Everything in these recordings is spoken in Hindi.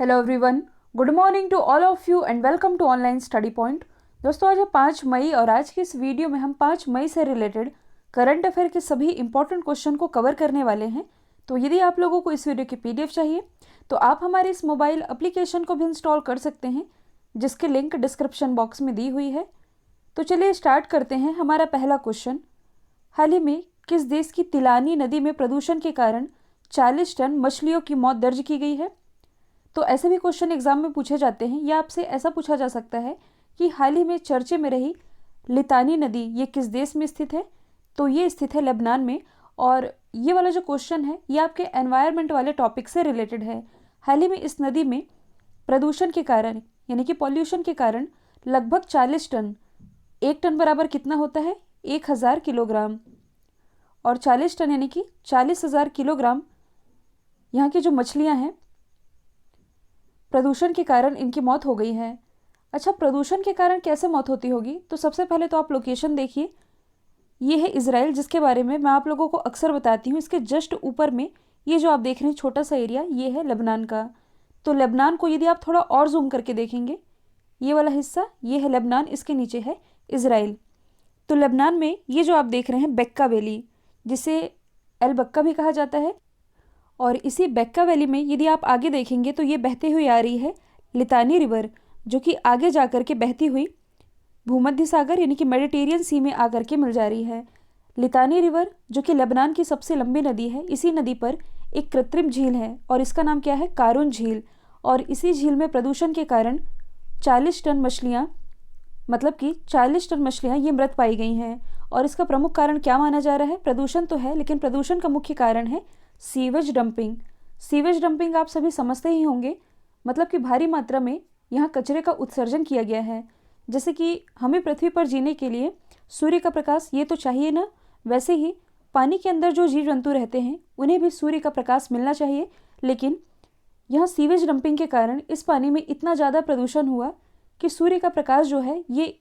Hello everyone, good morning to all of you and welcome to online study point. दोस्तों, आज है 5 मई और आज की इस वीडियो में हम 5 मई से रिलेटेड करंट अफेयर के सभी इंपॉर्टेंट क्वेश्चन को कवर करने वाले हैं। तो यदि आप लोगों को इस वीडियो की पीडीएफ चाहिए तो आप हमारे इस मोबाइल एप्लीकेशन को भी इंस्टॉल कर सकते हैं, जिसकी लिंक डिस्क्रिप्शन बॉक्स में दी हुई है। तो चलिए स्टार्ट करते हैं। हमारा पहला क्वेश्चन, हाल ही में किस देश की तिलानी नदी में प्रदूषण के कारण 40 टन मछलियों की मौत दर्ज की गई है? तो ऐसे भी क्वेश्चन एग्जाम में पूछे जाते हैं, या आपसे ऐसा पूछा जा सकता है कि हाल ही में चर्चे में रही लितानी नदी ये किस देश में स्थित है? तो ये स्थित है लेबनान में। और ये वाला जो क्वेश्चन है ये आपके एनवायरनमेंट वाले टॉपिक से रिलेटेड है। हाल ही में इस नदी में प्रदूषण के कारण यानी कि पॉल्यूशन के कारण लगभग 40 टन, 1 टन बराबर कितना होता है? 1000 किलोग्राम। और 40 टन यानी कि 40,000 किलोग्राम यहाँ की जो मछलियाँ हैं प्रदूषण के कारण इनकी मौत हो गई है। अच्छा, प्रदूषण के कारण कैसे मौत होती होगी? तो सबसे पहले तो आप लोकेशन देखिए, ये है इजराइल, जिसके बारे में मैं आप लोगों को अक्सर बताती हूँ। इसके जस्ट ऊपर में ये जो आप देख रहे हैं छोटा सा एरिया, ये है लेबनान का। तो लेबनान को यदि आप थोड़ा और जूम करके देखेंगे, ये वाला हिस्सा ये है लेबनान, इसके नीचे है इजराइल। तो लेबनान में ये जो आप देख रहे हैं बेक्का वैली, जिसे एल बक्का भी कहा जाता है, और इसी बेक्का वैली में यदि आप आगे देखेंगे तो ये बहते हुए आ रही है लितानी रिवर, जो कि आगे जाकर के बहती हुई भूमध्य सागर यानी कि मेडिटेरियन सी में आकर के मिल जा रही है। लितानी रिवर जो कि लेबनान की सबसे लंबी नदी है, इसी नदी पर एक कृत्रिम झील है और इसका नाम क्या है? कारून झील। और इसी झील में प्रदूषण के कारण 40 टन मछलियाँ, मतलब कि 40 टन मछलियाँ ये मृत पाई गई हैं। और इसका प्रमुख कारण क्या माना जा रहा है? प्रदूषण तो है, लेकिन प्रदूषण का मुख्य कारण है सीवेज डंपिंग। सीवेज डंपिंग आप सभी समझते ही होंगे, मतलब कि भारी मात्रा में यहाँ कचरे का उत्सर्जन किया गया है। जैसे कि हमें पृथ्वी पर जीने के लिए सूर्य का प्रकाश ये तो चाहिए ना, वैसे ही पानी के अंदर जो जीव जंतु रहते हैं उन्हें भी सूर्य का प्रकाश मिलना चाहिए। लेकिन यहाँ सीवेज डंपिंग के कारण इस पानी में इतना ज़्यादा प्रदूषण हुआ कि सूर्य का प्रकाश जो है ये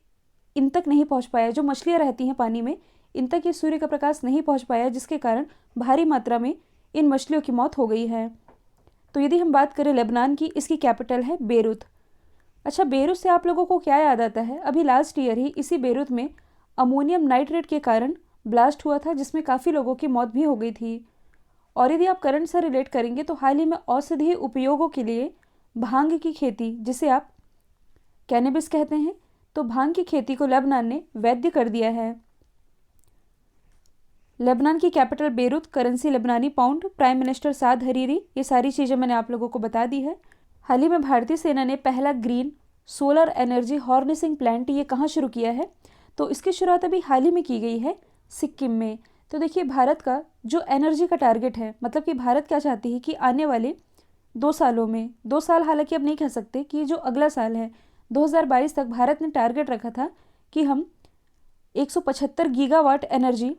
इन तक नहीं पहुँच पाया। जो मछलियाँ रहती हैं पानी में, इन तक ये सूर्य का प्रकाश नहीं पहुँच पाया, जिसके कारण भारी मात्रा में इन मछलियों की मौत हो गई है। तो यदि हम बात करें लेबनान की, इसकी कैपिटल है बेरूत। अच्छा, बेरूत से आप लोगों को क्या याद आता है? अभी लास्ट ईयर ही इसी बेरूत में अमोनियम नाइट्रेट के कारण ब्लास्ट हुआ था, जिसमें काफ़ी लोगों की मौत भी हो गई थी। और यदि आप करंट से रिलेट करेंगे तो हाल ही में औषधीय उपयोगों के लिए भांग की खेती, जिसे आप कैनबिस कहते हैं, तो भांग की खेती को लेबनान ने वैध कर दिया है। लेबनान की capital Beirut, currency Lebanese pound, prime minister Saad Hariri, ये सारी चीज़ें मैंने आप लोगों को बता दी है। हाल ही में भारतीय सेना ने पहला green solar energy harnessing plant ये कहाँ शुरू किया है? तो इसकी शुरुआत अभी हाल ही में की गई है सिक्किम में। तो देखिए, भारत का जो एनर्जी का टारगेट है, मतलब कि भारत क्या चाहती है कि आने वाले 2 सालों में, 2 साल हालांकि अब नहीं कह सकते, कि जो अगला साल है 2022 तक भारत ने टारगेट रखा था कि हम 175 गीगावाट एनर्जी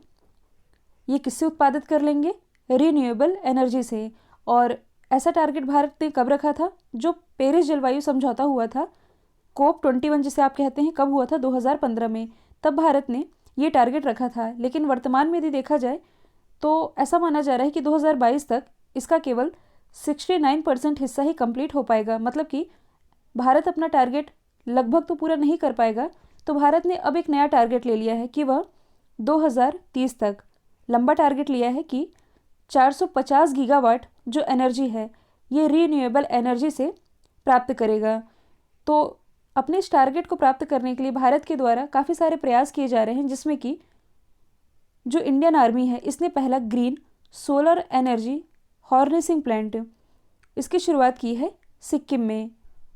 ये किससे उत्पादित कर लेंगे? रीन्यूएबल एनर्जी से। और ऐसा टारगेट भारत ने कब रखा था? जो पेरिस जलवायु समझौता हुआ था, COP21 जिसे आप कहते हैं, कब हुआ था? 2015 में। तब भारत ने ये टारगेट रखा था। लेकिन वर्तमान में यदि देखा जाए तो ऐसा माना जा रहा है कि 2022 तक इसका केवल 69% हिस्सा ही कंप्लीट हो पाएगा। मतलब कि भारत अपना टारगेट लगभग तो पूरा नहीं कर पाएगा। तो भारत ने अब एक नया टारगेट ले लिया है कि वह 2030 तक लंबा टारगेट लिया है कि 450 गीगावाट जो एनर्जी है ये रीन्यूएबल एनर्जी से प्राप्त करेगा। तो अपने इस टारगेट को प्राप्त करने के लिए भारत के द्वारा काफ़ी सारे प्रयास किए जा रहे हैं, जिसमें कि जो इंडियन आर्मी है इसने पहला green solar energy harnessing plant इसकी शुरुआत की है सिक्किम में।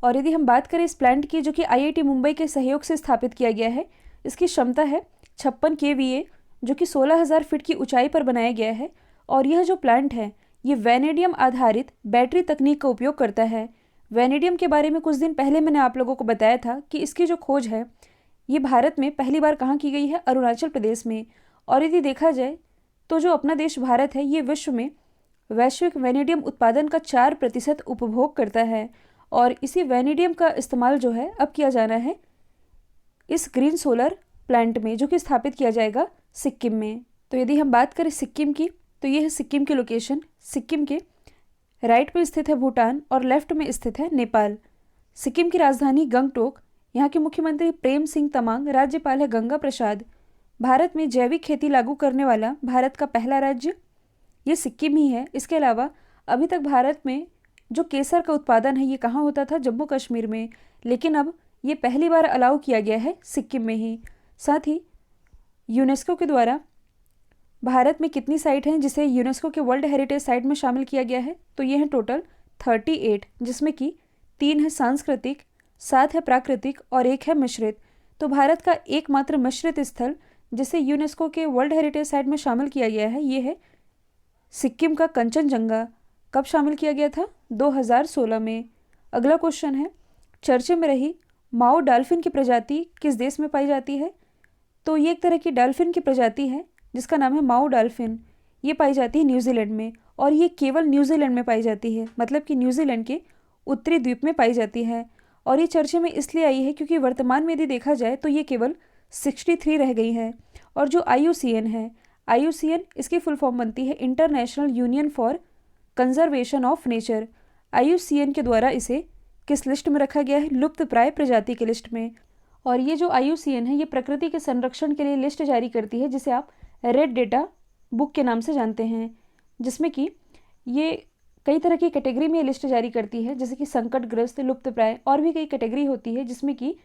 और यदि हम बात करें इस प्लांट की, जो कि IIT मुंबई के सहयोग से स्थापित किया गया है, इसकी क्षमता है 56 kVA, जो कि 16,000 फीट की ऊंचाई पर बनाया गया है। और यह जो प्लांट है ये वैनेडियम आधारित बैटरी तकनीक का उपयोग करता है। वैनेडियम के बारे में कुछ दिन पहले मैंने आप लोगों को बताया था कि इसकी जो खोज है ये भारत में पहली बार कहाँ की गई है? अरुणाचल प्रदेश में। और यदि देखा जाए तो जो अपना देश भारत है ये विश्व में वैश्विक वैनेडियम उत्पादन का 4% उपभोग करता है। और इसी वैनेडियम का इस्तेमाल जो है अब किया जाना है इस ग्रीन सोलर प्लांट में, जो कि स्थापित किया जाएगा सिक्किम में। तो यदि हम बात करें सिक्किम की, तो ये है सिक्किम की लोकेशन। सिक्किम के राइट में स्थित है भूटान और लेफ्ट में स्थित है नेपाल। सिक्किम की राजधानी गंगटोक, यहाँ के मुख्यमंत्री प्रेम सिंह तमांग, राज्यपाल है गंगा प्रसाद। भारत में जैविक खेती लागू करने वाला भारत का पहला राज्य ये सिक्किम ही है। इसके अलावा अभी तक भारत में जो केसर का उत्पादन है ये कहाँ होता था, जम्मू कश्मीर में, लेकिन अब ये पहली बार अलाउ किया गया है सिक्किम में ही। साथ ही यूनेस्को के द्वारा भारत में कितनी साइट हैं जिसे यूनेस्को के वर्ल्ड हेरिटेज साइट में शामिल किया गया है, तो ये हैं टोटल 38, जिसमें कि 3 है सांस्कृतिक, 7 है प्राकृतिक और 1 है मिश्रित। तो भारत का एकमात्र मिश्रित स्थल जिसे यूनेस्को के वर्ल्ड हेरिटेज साइट में शामिल किया गया है ये है सिक्किम का कंचनजंगा। कब शामिल किया गया था? 2016 में। अगला क्वेश्चन है, चर्चे में रही माओ डॉल्फिन की प्रजाति किस देश में पाई जाती है? तो ये एक तरह की डॉल्फिन की प्रजाति है जिसका नाम है माओ डॉल्फिन। ये पाई जाती है न्यूजीलैंड में, और ये केवल न्यूजीलैंड में पाई जाती है, मतलब कि न्यूजीलैंड के उत्तरी द्वीप में पाई जाती है। और ये चर्चे में इसलिए आई है क्योंकि वर्तमान में यदि देखा जाए तो ये केवल 63 रह गई हैं। और जो IUCN है, IUCN इसकी फुल फॉर्म बनती है international union for conservation of nature. IUCN के द्वारा इसे किस लिस्ट में रखा गया है? लुप्त प्राय प्रजाति की लिस्ट में। और ये जो IUCN है ये प्रकृति के संरक्षण के लिए लिस्ट जारी करती है जिसे आप रेड डेटा बुक के नाम से जानते हैं, जिसमें कि ये कई तरह की कैटेगरी में ये लिस्ट जारी करती है, जैसे कि संकटग्रस्त, लुप्त प्राय और भी कई कैटेगरी होती है, जिसमें कि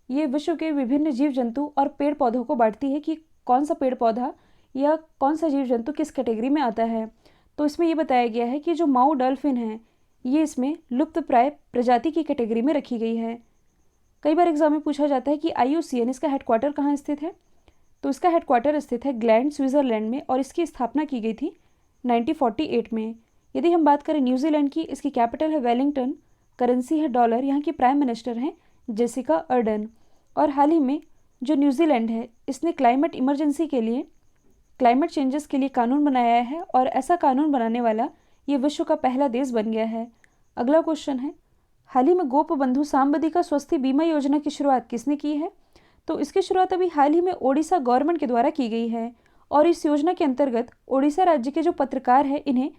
ये विश्व के विभिन्न जीव जंतु और पेड़ पौधों को बांटती है कि कौन सा पेड़ पौधा या कौन सा जीव जंतु किस कैटेगरी में आता है। तो इसमें ये बताया गया है कि जो माओ डॉल्फिन है ये इसमें लुप्त प्राय प्रजाति की कैटेगरी में रखी गई है। कई बार एग्जाम में पूछा जाता है कि IUCN इसका हेडक्वार्टर कहाँ स्थित है? तो इसका हेडक्वार्टर स्थित है ग्लैंड, स्विट्जरलैंड में, और इसकी स्थापना की गई थी 1948 में। यदि हम बात करें न्यूजीलैंड की, इसकी कैपिटल है वेलिंगटन, करेंसी है डॉलर, यहाँ की प्राइम मिनिस्टर हैं जेसिका अर्डन। और हाल ही में जो न्यूजीलैंड है इसने क्लाइमेट इमरजेंसी के लिए, क्लाइमेट चेंजेस के लिए कानून बनाया है, और ऐसा कानून बनाने वाला ये विश्व का पहला देश बन गया है। अगला क्वेश्चन है, हाल ही में गोपबंधु सांबदिका स्वास्थ्य बीमा योजना की शुरुआत किसने की है? तो इसकी शुरुआत अभी हाल ही में ओडिशा गवर्नमेंट के द्वारा की गई है। और इस योजना के अंतर्गत ओडिशा राज्य के जो पत्रकार हैं इन्हें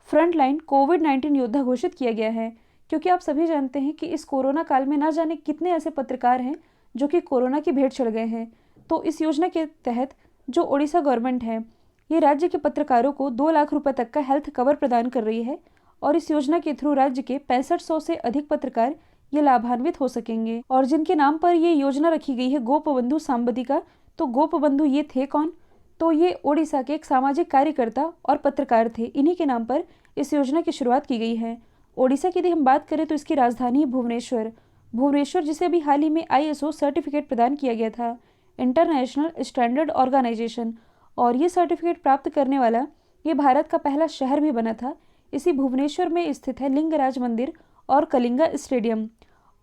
फ्रंटलाइन कोविड-19 योद्धा घोषित किया गया है, क्योंकि आप सभी जानते हैं कि इस कोरोना काल में ना जाने कितने ऐसे पत्रकार हैं जो कि कोरोना की भेंट चढ़ गए हैं। तो इस योजना के तहत जो ओडिशा गवर्नमेंट है ये राज्य के पत्रकारों को 2 लाख रुपए तक का हेल्थ कवर प्रदान कर रही है, और इस योजना के थ्रू राज्य के 6500 से अधिक पत्रकार ये लाभान्वित हो सकेंगे। और जिनके नाम पर ये योजना रखी गई है गोपबंधु सांबदिका, तो गोपबंधु ये थे कौन? तो ये ओडिशा के एक सामाजिक कार्यकर्ता और पत्रकार थे। इन्हीं के नाम पर इस योजना की शुरुआत की गई है। ओडिशा की यदि हम बात करें तो इसकी राजधानी है भुवनेश्वर। भुवनेश्वर जिसे अभी हाल ही में ISO सर्टिफिकेट प्रदान किया गया था, इंटरनेशनल स्टैंडर्ड ऑर्गेनाइजेशन, और ये सर्टिफिकेट प्राप्त करने वाला ये भारत का पहला शहर भी बना था। इसी भुवनेश्वर में स्थित है लिंगराज मंदिर और कलिंगा स्टेडियम।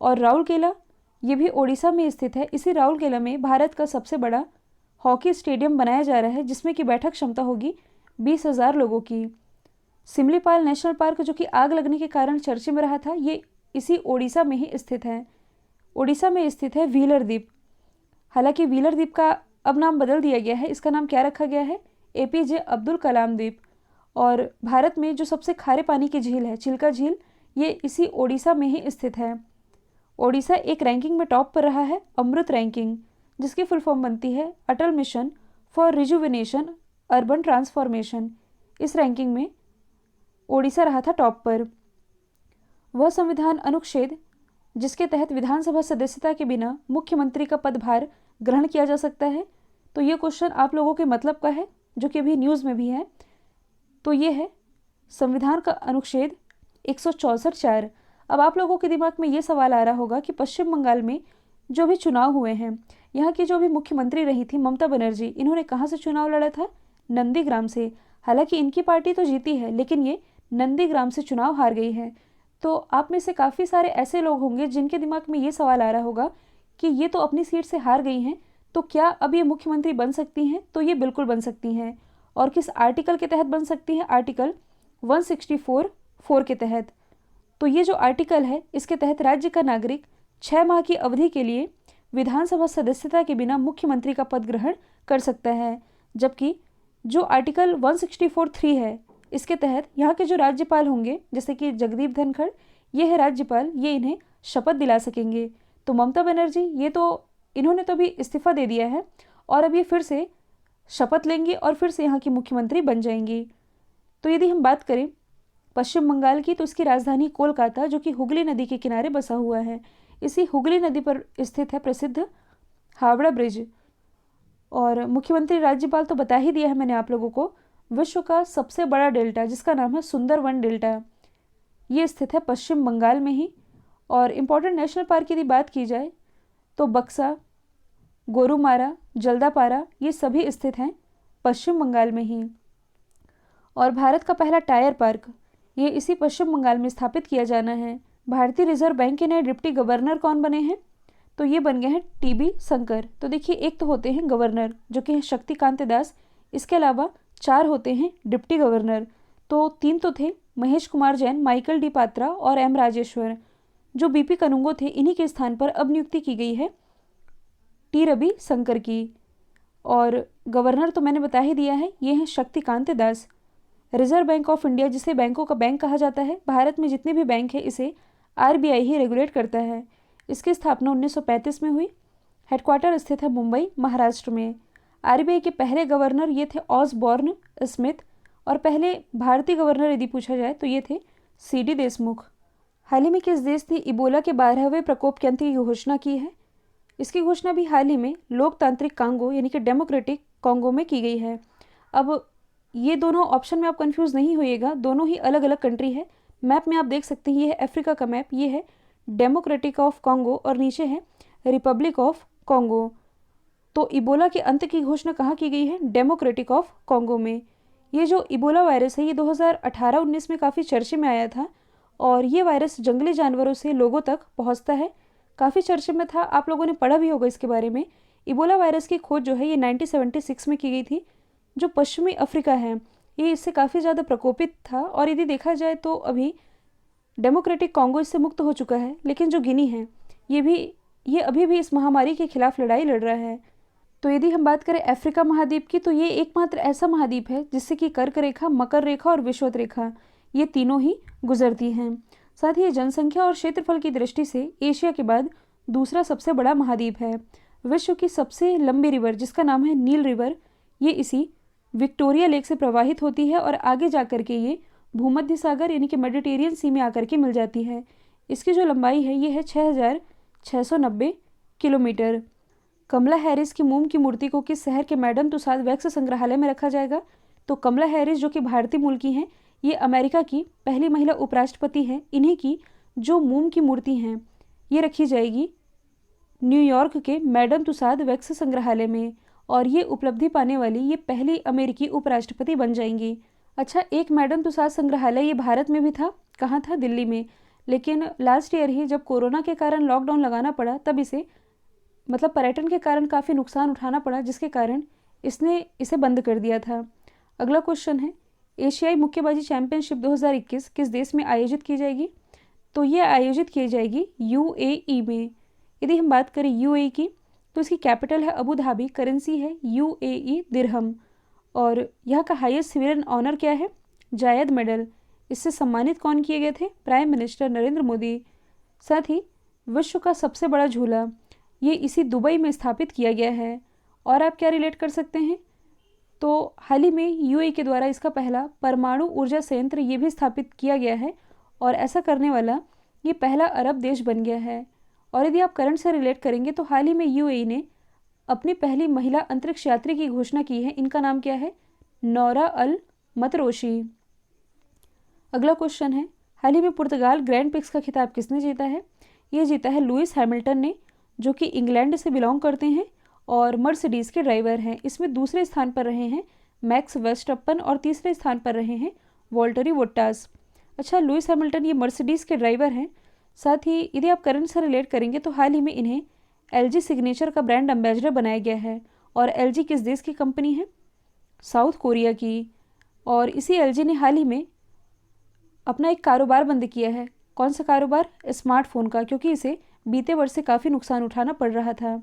और राउरकेला ये भी ओडिशा में स्थित है। इसी राउरकेला में भारत का सबसे बड़ा हॉकी स्टेडियम बनाया जा रहा है, जिसमें की बैठक क्षमता होगी 20,000 लोगों की। सिमलीपाल नेशनल पार्क जो कि आग लगने के कारण चर्चे में रहा था, ये इसी ओडिशा में ही स्थित है। ओडिशा में स्थित है व्हीलर द्वीप। हालांकि व्हीलर द्वीप का अब नाम बदल दिया गया है, इसका नाम क्या रखा गया है? APJ अब्दुल कलाम द्वीप। और भारत में जो सबसे खारे पानी की झील है चिल्का झील, ये इसी ओडिशा में ही स्थित है। ओडिशा एक रैंकिंग में टॉप पर रहा है, अमृत रैंकिंग, जिसकी फुल फॉर्म बनती है Atal mission for rejuvenation urban transformation. इस रैंकिंग में ओडिशा रहा था टॉप पर। वह संविधान अनुच्छेद जिसके तहत विधानसभा सदस्यता के बिना मुख्यमंत्री का पदभार ग्रहण किया जा सकता है। तो ये क्वेश्चन आप लोगों के मतलब का है, जो कि अभी न्यूज़ में भी है। तो ये है संविधान का अनुच्छेद 164(4). अब आप लोगों के दिमाग में ये सवाल आ रहा होगा कि पश्चिम बंगाल में जो भी चुनाव हुए हैं, यहाँ की जो भी मुख्यमंत्री रही थी ममता बनर्जी, इन्होंने कहाँ से चुनाव लड़ा था? नंदीग्राम से। हालांकि इनकी पार्टी तो जीती है, लेकिन ये नंदीग्राम से चुनाव हार गई है। तो आप में से काफ़ी सारे ऐसे लोग होंगे जिनके दिमाग में ये सवाल आ रहा होगा कि ये तो अपनी सीट से हार गई हैं, तो क्या अब ये मुख्यमंत्री बन सकती हैं? तो ये बिल्कुल बन सकती हैं। और किस आर्टिकल के तहत बन सकती हैं? आर्टिकल 164(4) के तहत। तो ये जो आर्टिकल है इसके तहत राज्य का नागरिक 6 माह की अवधि के लिए विधानसभा सदस्यता के बिना मुख्यमंत्री का पद ग्रहण कर सकता है। जबकि जो आर्टिकल 164(3) है इसके तहत यहाँ के जो राज्यपाल होंगे, जैसे कि जगदीप धनखड़, ये है राज्यपाल, ये इन्हें शपथ दिला सकेंगे। तो ममता बनर्जी ये तो इन्होंने तो अभी इस्तीफा दे दिया है और अब ये फिर से शपथ लेंगी और फिर से यहाँ की मुख्यमंत्री बन जाएंगी। तो यदि हम बात करें पश्चिम बंगाल की, तो इसकी राजधानी कोलकाता, जो कि हुगली नदी के किनारे बसा हुआ है। इसी हुगली नदी पर स्थित है प्रसिद्ध हावड़ा ब्रिज। और मुख्यमंत्री राज्यपाल तो बता ही दिया है मैंने आप लोगों को। विश्व का सबसे बड़ा डेल्टा, जिसका नाम है सुंदरवन डेल्टा, ये स्थित है पश्चिम बंगाल में ही। और इम्पोर्टेंट नेशनल पार्क की यदि बात की जाए तो बक्सा, गोरुमारा, जल्दापारा, ये सभी स्थित हैं पश्चिम बंगाल में ही। और भारत का पहला टायर पार्क, ये इसी पश्चिम बंगाल में स्थापित किया जाना है। भारतीय रिजर्व बैंक के नए डिप्टी गवर्नर कौन बने हैं? तो ये बन गए हैं टीबी शंकर। तो देखिए, एक तो होते हैं गवर्नर जो कि हैं शक्तिकांत दास, इसके अलावा 4 होते हैं डिप्टी गवर्नर। तो 3 तो थे महेश कुमार जैन, माइकल डी पात्रा और एम राजेश्वर। जो बीपी कनुंगो थे, इन्हीं के स्थान पर अब नियुक्ति की गई है टी रवि शंकर की। और गवर्नर तो मैंने बता ही दिया है, ये हैं Shaktikanta Das. Reserve bank of India, जिसे बैंकों का बैंक कहा जाता है, भारत में जितने भी बैंक हैं इसे आरबीआई ही रेगुलेट करता है। इसकी स्थापना 1935 में हुई। हेडक्वार्टर स्थित है मुंबई, महाराष्ट्र में। आरबीआई के पहले गवर्नर ये थे ऑसबॉर्न स्मिथ, और पहले भारतीय गवर्नर यदि पूछा जाए तो ये थे सीडी देशमुख। हाल ही में किस देश ने इबोला के 12वें प्रकोप के अंत की घोषणा की है? इसकी घोषणा भी हाल ही में लोकतांत्रिक कांगो यानी कि डेमोक्रेटिक कांगो में की गई है। अब ये दोनों ऑप्शन में आप कंफ्यूज नहीं होइएगा, दोनों ही अलग अलग कंट्री है। मैप में आप देख सकते हैं, ये है अफ्रीका का मैप, ये है डेमोक्रेटिक ऑफ कांगो और नीचे है रिपब्लिक ऑफ कांगो। तो इबोला के अंत की घोषणा कहाँ की गई है? डेमोक्रेटिक ऑफ कांगो में। ये जो इबोला वायरस है, ये 2018-19 में काफ़ी चर्चे में आया था और ये वायरस जंगली जानवरों से लोगों तक पहुँचता है। काफ़ी चर्चे में था, आप लोगों ने पढ़ा भी होगा इसके बारे में। इबोला वायरस की खोज जो है ये 1976 में की गई थी। जो पश्चिमी अफ्रीका है ये इससे काफ़ी ज़्यादा प्रकोपित था और यदि देखा जाए तो अभी डेमोक्रेटिक कांगो इससे मुक्त हो चुका है, लेकिन जो गिनी है ये अभी भी इस महामारी के खिलाफ लड़ाई लड़ रहा है। तो यदि हम बात करें अफ्रीका महाद्वीप की, तो ये एकमात्र ऐसा महाद्वीप है जिससे कि कर्क रेखा, मकर रेखा और विषुवत रेखा, ये तीनों ही गुजरती हैं। साथ ही ये जनसंख्या और क्षेत्रफल की दृष्टि से एशिया के बाद दूसरा सबसे बड़ा महाद्वीप है। विश्व की सबसे लंबी रिवर, जिसका नाम है नील रिवर, ये इसी विक्टोरिया लेक से प्रवाहित होती है और आगे जाकर के ये भूमध्य सागर यानी कि मेडिटेरियन सी में आकर के मिल जाती है। इसकी जो लंबाई है ये है 6690 किलोमीटर। कमला हैरिस की मोम की मूर्ति को किस शहर के मैडम तुसाद वैक्स संग्रहालय में रखा जाएगा? तो कमला हैरिस जो कि भारतीय मूल की हैं, ये अमेरिका की पहली महिला उपराष्ट्रपति हैं। इन्हीं की जो मोम की मूर्ति हैं ये रखी जाएगी न्यूयॉर्क के मैडम तुसाद वैक्स संग्रहालय में, और ये उपलब्धि पाने वाली ये पहली अमेरिकी उपराष्ट्रपति बन जाएंगी। अच्छा, एक मैडम तुसाद संग्रहालय ये भारत में भी था। कहाँ था? दिल्ली में। लेकिन लास्ट ईयर ही जब कोरोना के कारण लॉकडाउन लगाना पड़ा, तब इसे पर्यटन के कारण काफ़ी नुकसान उठाना पड़ा, जिसके कारण इसने इसे बंद कर दिया था। अगला क्वेश्चन है, एशियाई मुक्केबाजी चैंपियनशिप 2021 किस देश में आयोजित की जाएगी? तो ये आयोजित की जाएगी यूएई में। यदि हम बात करें यूएई की, तो इसकी कैपिटल है अबू धाबी, करेंसी है यूएई दिरहम, और यहाँ का हाईएस्ट सिविलियन ऑनर क्या है? जायद मेडल। इससे सम्मानित कौन किए गए थे? Prime minister Narendra Modi. साथ ही विश्व का सबसे बड़ा झूला ये इसी दुबई में स्थापित किया गया है। और आप क्या रिलेट कर सकते हैं? तो हाल ही में यूएई के द्वारा इसका पहला परमाणु ऊर्जा संयंत्र ये भी स्थापित किया गया है, और ऐसा करने वाला ये पहला अरब देश बन गया है। और यदि आप करंट से रिलेट करेंगे तो हाल ही में यूएई ने अपनी पहली महिला अंतरिक्ष यात्री की घोषणा की है। इनका नाम क्या है? नौरा अल मतरोशी। अगला क्वेश्चन है, हाल ही में पुर्तगाल ग्रैंड प्रिक्स का खिताब किसने जीता है? ये जीता है लुइस हैमिल्टन ने, जो कि इंग्लैंड से बिलोंग करते हैं और मर्सिडीज़ के ड्राइवर हैं। इसमें दूसरे स्थान पर रहे हैं मैक्स वेस्टअपन और तीसरे स्थान पर रहे हैं वॉल्टरी बोट्टास। अच्छा, लुइस हैमिल्टन ये मर्सिडीज़ के ड्राइवर हैं। साथ ही यदि आप करंट से रिलेट करेंगे तो हाल ही में इन्हें एलजी सिग्नेचर का ब्रांड एम्बेसडर बनाया गया है। और एलजी किस देश की कंपनी है? साउथ कोरिया की। और इसी एलजी ने हाल ही में अपना एक कारोबार बंद किया है। कौन सा कारोबार? स्मार्टफोन का, क्योंकि इसे बीते वर्ष से काफ़ी नुकसान उठाना पड़ रहा था।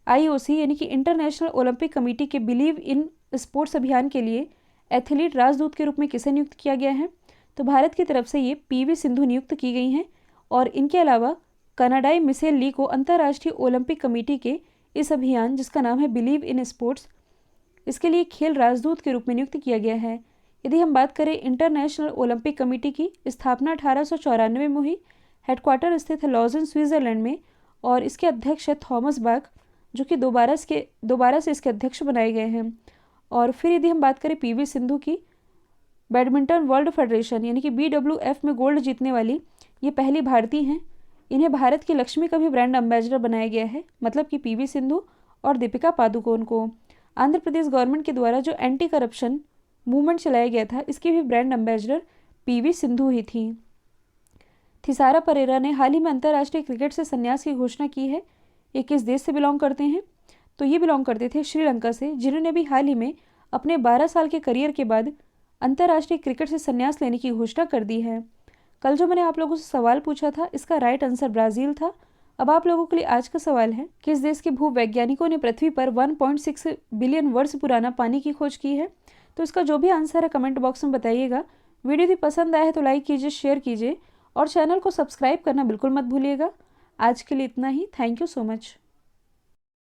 आईओसी यानी कि इंटरनेशनल ओलंपिक कमेटी के बिलीव इन स्पोर्ट्स अभियान के लिए एथलीट राजदूत के रूप में किसे नियुक्त किया गया है? तो भारत की तरफ से ये पीवी सिंधु नियुक्त की गई हैं। और इनके अलावा कनाडाई मिशेल ली को अंतर्राष्ट्रीय ओलंपिक कमेटी के इस अभियान, जिसका नाम है बिलीव इन स्पोर्ट्स, इसके लिए खेल राजदूत के रूप में नियुक्त किया गया है। यदि हम बात करें इंटरनेशनल ओलंपिक कमेटी की, स्थापना 1894 में हुई। हेडक्वार्टर स्थित है लॉजन, स्विट्जरलैंड में, और इसके अध्यक्ष है थॉमस बाक, जो कि दोबारा से इसके अध्यक्ष बनाए गए हैं। और फिर यदि हम बात करें पीवी सिंधु की, बैडमिंटन वर्ल्ड फेडरेशन यानी कि BWF में गोल्ड जीतने वाली ये पहली भारतीय हैं। इन्हें भारत की लक्ष्मी का भी ब्रांड एम्बेसडर बनाया गया है, मतलब कि पीवी सिंधु और दीपिका पादुकोण को। आंध्र प्रदेश गवर्नमेंट के द्वारा जो एंटी करप्शन मूवमेंट चलाया गया था, इसकी भी ब्रांड एम्बेसडर पीवी सिंधु ही थी। थिसारा परेरा ने हाल ही में अंतर्राष्ट्रीय क्रिकेट से संन्यास की घोषणा की है। ये किस देश से बिलोंग करते हैं? तो ये बिलोंग करते थे श्रीलंका से, जिन्होंने भी हाल ही में अपने 12 साल के करियर के बाद अंतर्राष्ट्रीय क्रिकेट से संन्यास लेने की घोषणा कर दी है। कल जो मैंने आप लोगों से सवाल पूछा था, इसका राइट आंसर ब्राज़ील था। अब आप लोगों के लिए आज का सवाल है, किस देश के भूवैज्ञानिकों ने पृथ्वी पर 1.6 बिलियन वर्ष पुराना पानी की खोज की है? तो इसका जो भी आंसर है कमेंट बॉक्स में बताइएगा। वीडियो यदि पसंद आए तो लाइक कीजिए, शेयर कीजिए और चैनल को सब्सक्राइब करना बिल्कुल मत भूलिएगा। आज के लिए इतना ही। Thank you so much.